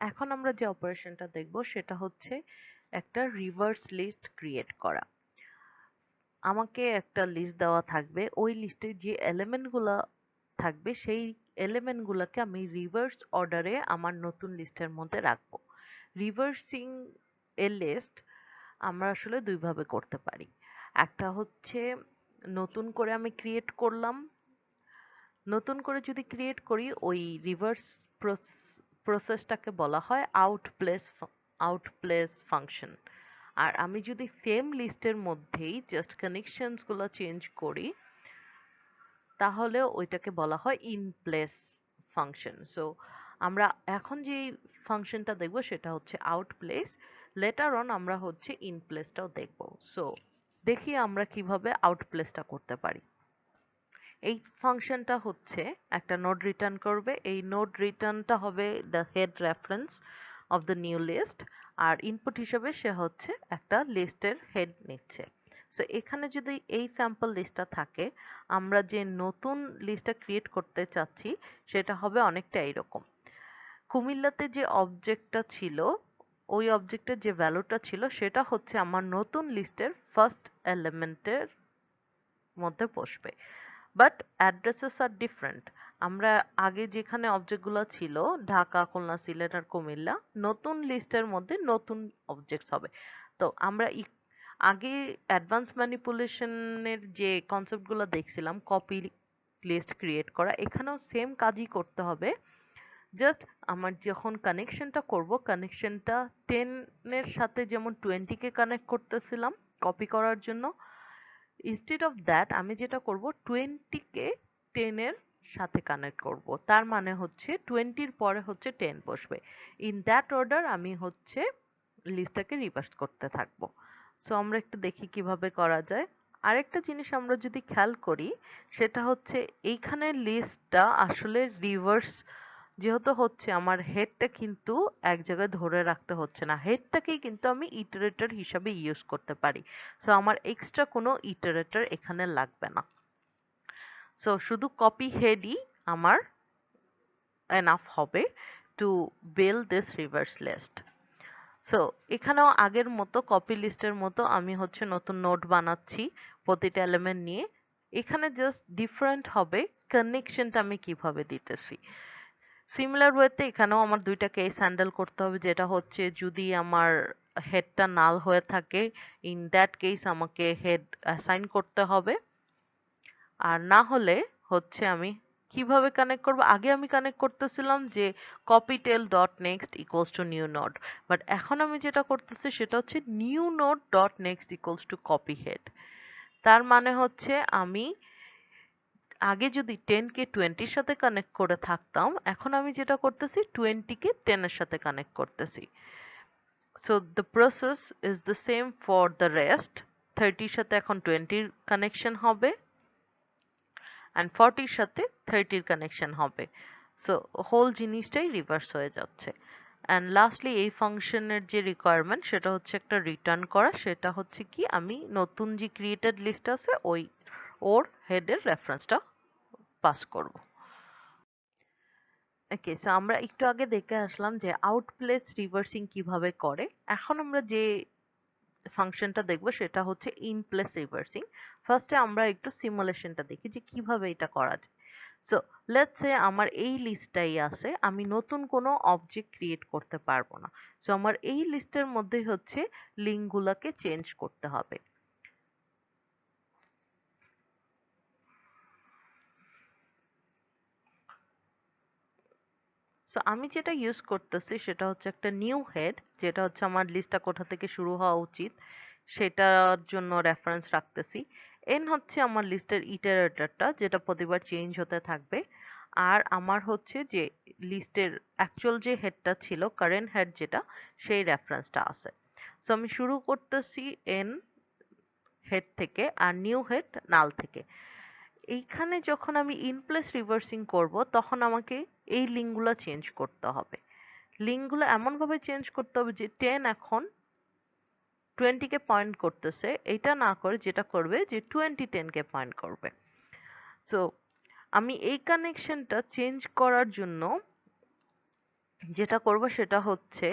এখন আমরা যে অপারেশনটা দেখব সেটা হচ্ছে একটা রিভার্স লিস্ট ক্রিয়েট করা। আমাকে একটা লিস্ট দেওয়া থাকবে, ওই লিস্টে যে এলিমেন্ট গুলা থাকবে সেই এলিমেন্ট গুলাকে আমি রিভার্স অর্ডারে আমার নতুন লিস্টের মধ্যে রাখবো। রিভার্সিং এ লিস্ট আমরা আসলে দুইভাবে করতে পারি। একটা হচ্ছে নতুন করে আমি ক্রিয়েট করলাম, নতুন করে যদি ক্রিয়েট করি ওই রিভার্স প্রসেসটাকে বলা হয় আউটপ্লেস ফাংশন। আর আমি যদি সেম লিস্টের মধ্যেই জাস্ট কানেকশনস গুলো চেঞ্জ করি তাহলে ওইটাকে বলা হয় ইন প্লেস ফাংশন। সো আমরা এখন যে ফাংশনটা দেখব সেটা হচ্ছে আউটপ্লেস। লেটার অন আমরা হচ্ছে ইন প্লেসটাও দেখব। সো দেখি আমরা কিভাবে আউটপ্লেসটা করতে পারি। এই ফাংশনটা হচ্ছে একটা নোড রিটার্ন করবে। এই নোড রিটার্নটা হবে the head reference of the new list, আর ইনপুট হিসেবে সে হচ্ছে একটা লিস্টের হেড নিচ্ছে। সো এখানে যদি এই স্যাম্পল লিস্টটা থাকে, আমরা যে নতুন লিস্টটা ক্রিয়েট করতে চাচ্ছি সেটা হবে অনেকটা এইরকম। কুমিল্লাতে যে অবজেক্টটা ছিল, ওই অবজেক্টের যে ভ্যালুটা ছিল সেটা হচ্ছে আমার নতুন লিস্টের ফার্স্ট এলিমেন্টের মধ্যে বসবে। But addresses are different. আমরা আগে যেখানে অবজেক্টগুলো ছিল ঢাকা, খুলনা, সিলেট আর কুমিল্লা, নতুন লিস্টের মধ্যে নতুন অবজেক্টস হবে। তো আমরা আগে অ্যাডভান্স ম্যানিপুলেশনের যে কনসেপ্টগুলো দেখছিলাম, কপি লিস্ট ক্রিয়েট করা, এখানেও সেম কাজই করতে হবে। জাস্ট আমার যখন কানেকশনটা করব, কানেকশনটা 10 এর সাথে যেমন 20 কে কানেক্ট করতেছিলাম কপি করার জন্য, ইনস্টেড অফ দ্যাট আমি যেটা করব 20 কে 10 এর সাথে কানেক্ট করব। তার মানে হচ্ছে 20 এর পরে হচ্ছে 10 বসবে। ইন দ্যাট অর্ডার আমি হচ্ছে লিস্টটাকে রিভার্স করতে থাকবো। সো আমরা একটু দেখি কিভাবে করা যায়। আরেকটা জিনিস আমরা যদি খেয়াল করি সেটা হচ্ছে এইখানে লিস্টটা আসলে রিভার্স যেহেতু হচ্ছে, আমার হেডটা কিন্তু এক জায়গায় ধরে রাখতে হচ্ছে না, হেডটাকেই কিন্তু আমি ইটারেটর হিসাবে ইউজ করতে পারি। সো আমার এক্সট্রা কোনো ইটারেটর এখানে লাগবে না। সো শুধু কপি হেডই আমার এনাফ হবে to build this reverse list. So এখানেও আগের মতো কপি লিস্টের মতো আমি হচ্ছে নতুন নোড বানাচ্ছি প্রতিটা এলিমেন্ট নিয়ে। এখানে জাস্ট ডিফারেন্ট হবে কানেকশনটা আমি কিভাবে দিতেছি। সিমিলার ওয়েতে এখানেও আমার দুইটা কেস হ্যান্ডেল করতে হবে, যেটা হচ্ছে যদি আমার হেডটা নাল হয়ে থাকে, ইন দ্যাট কেস আমাকে হেড অ্যাসাইন করতে হবে। আর না হলে হচ্ছে আমি কিভাবে কানেক্ট করব, আগে আমি কানেক্ট করতেছিলাম যে copy tail dot next equals to new node, but এখন আমি যেটা করতেছি সেটা হচ্ছে new node dot next equals to copy head. তার মানে হচ্ছে আমি আগে যদি 10 কে 20 এর সাথে কানেক্ট করে থাকতাম, এখন আমি যেটা করতেছি 20 কে 10 এর সাথে কানেক্ট করতেছি। So the process is the same for the rest. 30 এর সাথে এখন 20 এর কানেকশন হবে, অ্যান্ড 40 এর সাথে 30 এর কানেকশন হবে। সো হোল জিনিসটাই রিভার্স হয়ে যাচ্ছে। অ্যান্ড লাস্টলি এই ফাংশনের যে রিকোয়ারমেন্ট সেটা হচ্ছে একটা রিটার্ন করা। সেটা হচ্ছে কি, আমি নতুন যে ক্রিয়েটেড লিস্ট আছে ওর হেডের রেফারেন্সটা পাস করব। ওকে, সো আমরা একটু আগে দেখে আসলাম যে আউটপ্লেস রিভার্সিং কিভাবে করে। এখন আমরা যে ফাংশনটা দেখব সেটা হচ্ছে ইনপ্লেস রিভার্সিং। ফার্স্টে আমরা একটু সিমুলেশনটা দেখি যে কিভাবে এটা করা যায়। সো লেটস সে আমার এই লিস্টটাই আছে, আমি নতুন কোনো অবজেক্ট ক্রিয়েট করতে পারবো না। সো আমার এই লিস্টের মধ্যেই হচ্ছে লিঙ্কগুলোকে চেঞ্জ করতে হবে। সো আমি যেটা ইউজ করতেছি সেটা হচ্ছে একটা নিউ হেড, যেটা হচ্ছে আমার লিস্টটা কোথা থেকে শুরু হওয়া উচিত সেটার জন্য রেফারেন্স রাখতেছি। এন হচ্ছে আমার লিস্টের ইটারেটরটা, যেটা প্রতিবার চেঞ্জ হতে থাকবে। আর আমার হচ্ছে যে লিস্টের অ্যাকচুয়াল যে হেডটা ছিল, কারেন্ট হেড যেটা, সেই রেফারেন্সটা আছে। সো আমি শুরু করতেছি এন হেড থেকে আর নিউ হেড নাল থেকে। এইখানে যখন আমি ইনপ্লেস রিভার্সিং করব তখন আমাকে এই লিঙ্কগুলো চেঞ্জ করতে হবে। লিঙ্কগুলো এমনভাবে চেঞ্জ করতে হবে যে 10 এখন 20 কে পয়েন্ট করতেছে, এটা না করে যেটা করবে যে 20 10 কে পয়েন্ট করবে। সো আমি এই কানেকশনটা চেঞ্জ করার জন্য যেটা করব সেটা হচ্ছে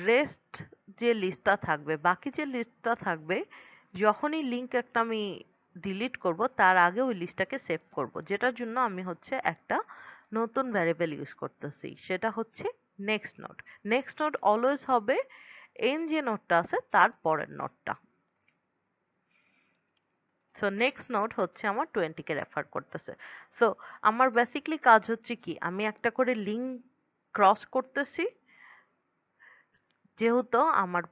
রেস্ট যে লিস্টটা থাকবে, বাকি যে লিস্টটা থাকবে, যখনই লিঙ্ক একটা আমি ডিলিট করব তার আগে ওই লিস্টটাকে সেভ করব, যেটার জন্য আমি হচ্ছে একটা নতুন ভ্যারিয়েবল ইউজ করতেছি, সেটা হচ্ছে next node. Next node always হবে এন যে নোডটা আছে তার পরের নোডটা। সো নেক্সট নোড হচ্ছে আমার 20 কে রেফার করতেছে। সো আমার বেসিক্যালি কাজ হচ্ছে কি, আমি একটা করে লিঙ্ক ক্রস করতেছি, যেহেতু আমার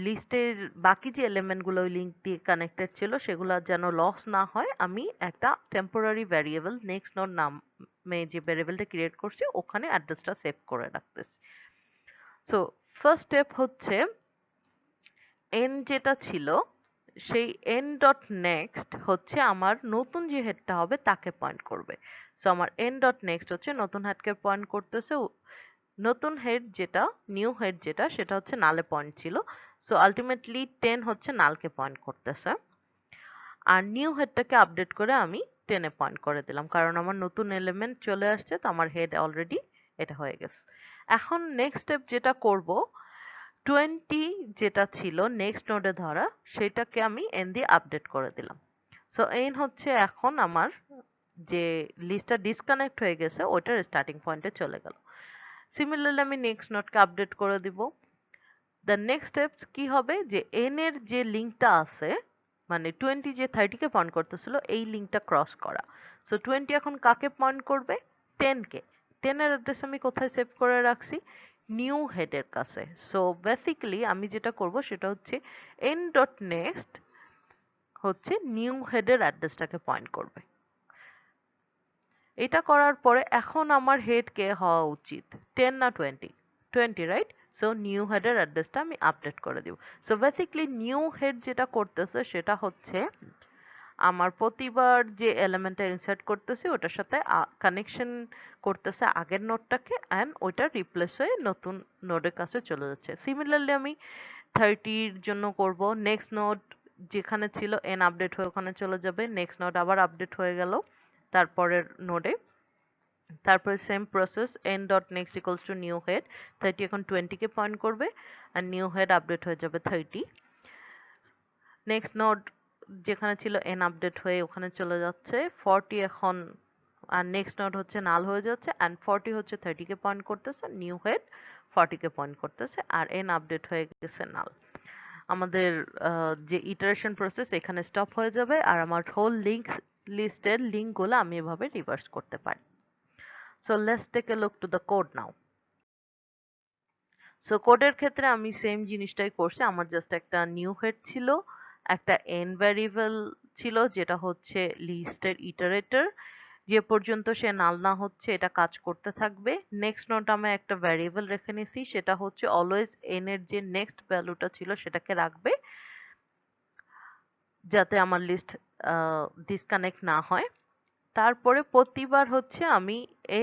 লিস্টের বাকি যে এলিমেন্ট গুলো ওই লিঙ্ক দিয়ে কানেক্টেড ছিল সেগুলো যেন লস না হয়, আমি একটা টেম্পোরারি ভ্যারিয়েবল নেক্সট নোড নামে যে ভ্যারিয়েবলটা ক্রিয়েট করছি ওখানে অ্যাড্রেসটা সেভ করে রাখতেছি। সো ফার্স্ট স্টেপ হচ্ছে n যেটা ছিল সেই n ডট নেক্সট হচ্ছে আমার নতুন যে হেডটা হবে তাকে পয়েন্ট করবে। সো আমার n ডট নেক্সট হচ্ছে নতুন হেডকে পয়েন্ট করতেছে। নতুন হেড যেটা, নিউ হেড যেটা, সেটা হচ্ছে নালে পয়েন্ট ছিল। সো আলটিমেটলি 10 হচ্ছে নালকে পয়েন্ট করতেছে, আর নিউ হেডটাকে আপডেট করে আমি 10 এ পয়েন্ট করে দিলাম, কারণ আমার নতুন এলিমেন্ট চলে আসছে, তো আমার হেড অলরেডি এটা হয়ে গেছে। এখন নেক্সট স্টেপ যেটা করব, 20 যেটা ছিল নেক্সট নোডে ধরা সেটাকে আমি n দিয়ে আপডেট করে দিলাম। সো n হচ্ছে এখন আমার যে লিস্টটা ডিসকানেক্ট হয়ে গেছে ওইটার স্টার্টিং পয়েন্টে চলে গেল। সিমিলারলি আমি নেক্সট নোডকে আপডেট করে দিব। দ্য নেক্সট স্টেপস কি হবে, যে n এর যে লিঙ্কটা আছে, মানে 20 যে 30 কে পয়েন্ট করতেছিল এই লিঙ্কটা ক্রস করা। সো 20 এখন কাকে পয়েন্ট করবে, 10 কে। 10 এর অ্যাড্রেস আমি কোথায় সেভ করে রাখছি, নিউ হেডের কাছে। সো বেসিক্যালি আমি যেটা করব সেটা হচ্ছে n ডট নেক্সট হচ্ছে নিউ হেডের অ্যাড্রেসটাকে পয়েন্ট করবে। এটা করার পরে এখন আমার হেড কে হওয়া উচিত, 10 না 20? 20, রাইট? সো নিউ হেডের অ্যাড্রেসটা আমি আপডেট করে দিব। সো বেসিক্যালি নিউ হেড যেটা করতেছে সেটা হচ্ছে আমার প্রতিবার যে এলিমেন্টটা ইনসার্ট করতেছি ওটার সাথে কানেকশন করতেছে আগের নোডটাকে, অ্যান্ড ওইটা রিপ্লেস হয়ে নতুন নোডের কাছে চলে যাচ্ছে। সিমিলারলি আমি 30-র জন্য করব, নেক্সট নোড যেখানে ছিল n আপডেট হয়ে ওখানে চলে যাবে, নেক্সট নোড আবার আপডেট হয়ে গেল তারপরের নোডে, তারপরে same process n dot next equals to new head, 30 এখন 20 কে পয়েন্ট করবে আর নিউ হেড আপডেট হয়ে যাবে 30। নেক্সট নোড যেখানে ছিল n আপডেট হয়ে ওখানে চলে যাচ্ছে 40 এখন, আর নেক্সট নোড হচ্ছে নাল হয়ে যাচ্ছে, অ্যান্ড 40 হচ্ছে 30 কে পয়েন্ট করতেছে, নিউ হেড 40 কে পয়েন্ট করতেছে, আর n আপডেট হয়ে গেছে নাল। আমাদের যে ইটারেশন প্রসেস এখানে স্টপ হয়ে যাবে, আর আমার হোল লিঙ্ক লিস্টের লিঙ্কগুলো আমি এভাবে রিভার্স করতে পারি। So let's take a look to the code now. So কোডের ক্ষেত্রে আমি সেম জিনিসটাই করছি, আমার জাস্ট একটা নিউ হেড ছিল, একটা n ভ্যারিয়েবল ছিল যেটা হচ্ছে লিস্টের ইটারেটর, যে পর্যন্ত সে নাল না হচ্ছে এটা কাজ করতে থাকবে। নেক্সট নোট আমি একটা ভ্যারিয়েবল রেখে নিছি, সেটা হচ্ছে অলওয়েজ n এর যে নেক্সট ভ্যালুটা ছিল সেটাকে রাখবে, যাতে আমার লিস্ট ডিসকানেক্ট না হয়। তারপরে প্রতিবার হচ্ছে আমি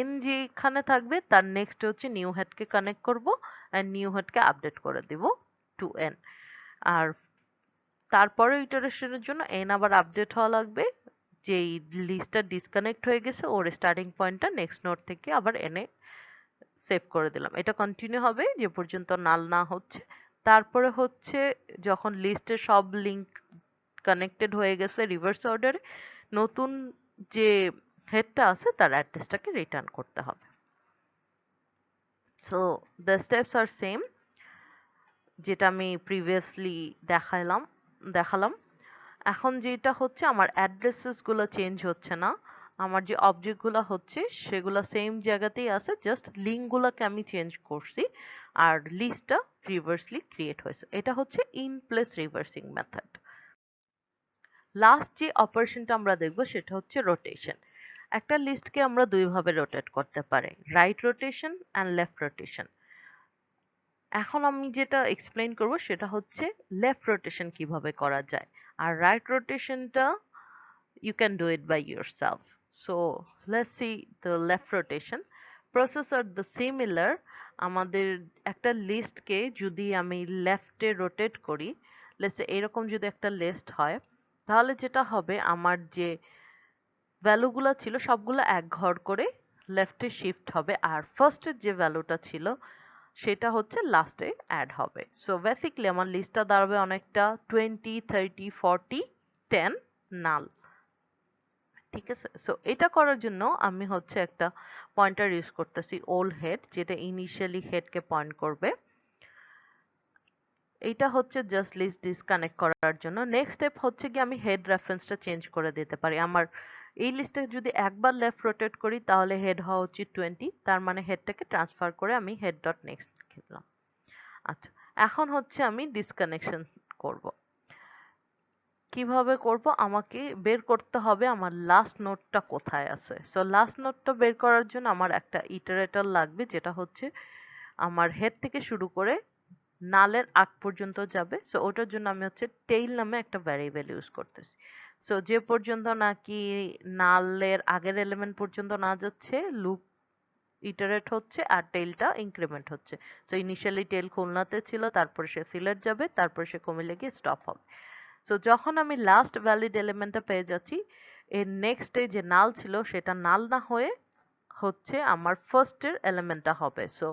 n যেখানে থাকবে তার নেক্সট হচ্ছে নিউ হেডকে কানেক্ট করব, আর নিউ হেডকে আপডেট করে দিব টু n। আর তারপরে ইটারেশনের জন্য n আবার আপডেট হওয়া লাগবে, যেই লিস্টটা ডিসকানেক্ট হয়ে গেছে ওর স্টার্টিং পয়েন্টটা নেক্সট নোড থেকে আবার n এ সেভ করে দিলাম। এটা কন্টিনিউ হবে যে পর্যন্ত নাল না হচ্ছে। তারপরে হচ্ছে যখন লিস্টের সব লিঙ্ক কানেক্টেড হয়ে গেছে রিভার্স অর্ডারে, নতুন যে হেডটা আছে তার অ্যাড্রেসটাকে রিটার্ন করতে হবে। So the steps are same, যেটা আমি প্রিভিয়াসলি দেখালাম। এখন যেটা হচ্ছে আমার অ্যাড্রেসেস গুলো চেঞ্জ হচ্ছে না, আমার যে অবজেক্ট গুলো হচ্ছে সেগুলো সেম জায়গাতেই আছে, জাস্ট লিঙ্ক গুলোকে আমি চেঞ্জ করছি, আর লিস্টটা রিভার্সলি ক্রিয়েট হয়েছে। এটা হচ্ছে in place reversing method. Last যে অপারেশনটা আমরা দেখব সেটা হচ্ছে রোটেশন। একটা লিস্টকে আমরা দুইভাবে রোটেট করতে পারি, right rotation and left rotation. এখন আমি যেটা এক্সপ্লেইন করব সেটা হচ্ছে লেফট রোটেশন কিভাবে করা যায়, আর right রোটেশনটা you can do it by yourself. So let's see the left rotation. Process are the similar. আমাদের একটা লিস্টকে যদি আমি লেফটে রোটেট করি, লেটস সে এরকম যদি একটা লিস্ট হয়, তাহলে যেটা হবে আমার যে ভ্যালুগুলো ছিল সবগুলো এক ঘর করে লেফটে শিফট হবে আর ফার্স্টের যে ভ্যালুটা ছিল সেটা হচ্ছে লাস্টে অ্যাড হবে। সো বেসিক্যালি আমার লিস্টটা দাঁড়াবে অনেকটা 20, 30, 40, 10 নাল। ঠিক আছে, সো এটা করার জন্য আমি হচ্ছে একটা পয়েন্টার ইউজ করতেছি ওল্ড হেড, যেটা ইনিশিয়ালি হেডকে পয়েন্ট করবে। এইটা হচ্ছে জাস্ট লিস্ট ডিসকানেক্ট করার জন্য। নেক্সট স্টেপ হচ্ছে কি আমি হেড রেফারেন্সটা চেঞ্জ করে দিতে পারি। আমার এই লিস্টে যদি একবার লেফট রোটেট করি তাহলে হেড হওয়া উচিত 20, তার মানে হেডটাকে ট্রান্সফার করে আমি হেড ডট নেক্সট লিখলাম। আচ্ছা, এখন হচ্ছে আমি ডিসকানেকশন করব। কিভাবে করব? আমাকে বের করতে হবে আমার লাস্ট নোডটা কোথায় আছে। সো লাস্ট নোডটা বের করার জন্য আমার একটা ইটারেটর লাগবে, যেটা হচ্ছে আমার হেড থেকে শুরু করে নালের আগ পর্যন্ত যাবে। সো ওটার জন্য আমি হচ্ছে টেইল নামে একটা ভ্যারিয়েবল ইউজ করতেছি। সো যে পর্যন্ত নাকি নালের আগের এলিমেন্ট পর্যন্ত না যাচ্ছে লুপ ইটারেট হচ্ছে আর টেইলটা ইনক্রিমেন্ট হচ্ছে। সো ইনিশিয়ালি টেইল খুলনাতে ছিল, তারপরে সে সিলেট যাবে, তারপরে সে কুমিল্লে গিয়ে স্টপ হবে। সো যখন আমি লাস্ট ভ্যালিড এলিমেন্টটা পেয়ে যাচ্ছি, এর নেক্সট যে নাল ছিল সেটা নাল না হয়ে হচ্ছে আমার ফার্স্টের এলিমেন্টটা হবে। সো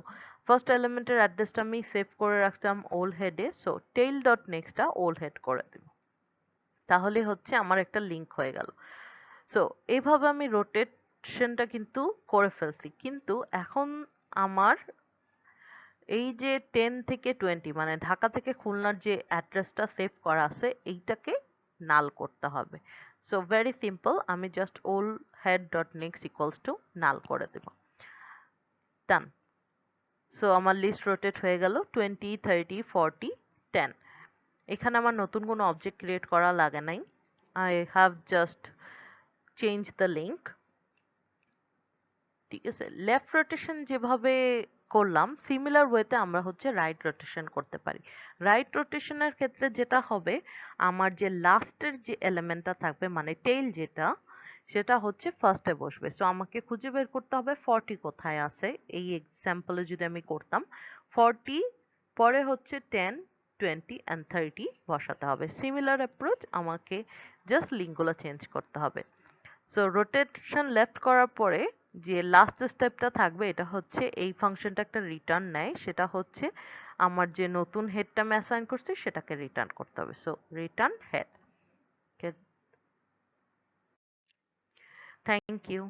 ফার্স্ট এলিমেন্টের অ্যাড্রেসটা আমি সেভ করে রাখতাম ওল্ড হেডে। সো টেইল ডট নেক্সটটা ওল্ড হেড করে দিব, তাহলে হচ্ছে আমার একটা লিঙ্ক হয়ে গেল। সো এইভাবে আমি রোটেশনটা কিন্তু করে ফেলছি, কিন্তু এখন আমার এই যে 10 থেকে 20 মানে ঢাকা থেকে খুলনার যে অ্যাড্রেসটা সেভ করা আছে এইটাকে নাল করতে হবে। সো ভেরি সিম্পল, আমি just old head dot next equals two নাল করে দেব। ডান। সো আমার লিস্ট রোটেট হয়ে গেল 20, 30, 40, 10। এখানে আমার নতুন কোনো অবজেক্ট ক্রিয়েট করা লাগে নাই। I have just change the link. ঠিক আছে, লেফট রোটেশন যেভাবে করলাম সিমিলার ওয়েতে আমরা হচ্ছে রাইট রোটেশন করতে পারি। রাইট রোটেশনের ক্ষেত্রে যেটা হবে, আমার যে লাস্টের যে এলিমেন্টটা থাকবে মানে টেইল যেটা, সেটা হচ্ছে ফার্স্টে বসবে। সো আমাকে খুঁজে বের করতে হবে 40 কোথায় আছে। এই এক্সাম্পলে যদি আমি করতাম 40 পরে হচ্ছে 10, 20 and 30 বসাতে হবে। সিমিলার অ্যাপ্রোচ, আমাকে জাস্ট লিঙ্কগুলো চেঞ্জ করতে হবে। সো রোটেশন লেফট করার পরে যে লাস্ট স্টেপটা থাকবে এটা হচ্ছে এই ফাংশনটা একটা রিটার্ন নেয়, সেটা হচ্ছে আমার যে নতুন হেডটা আমি অ্যাসাইন করছি সেটাকে রিটার্ন করতে হবে। So return head. Thank you.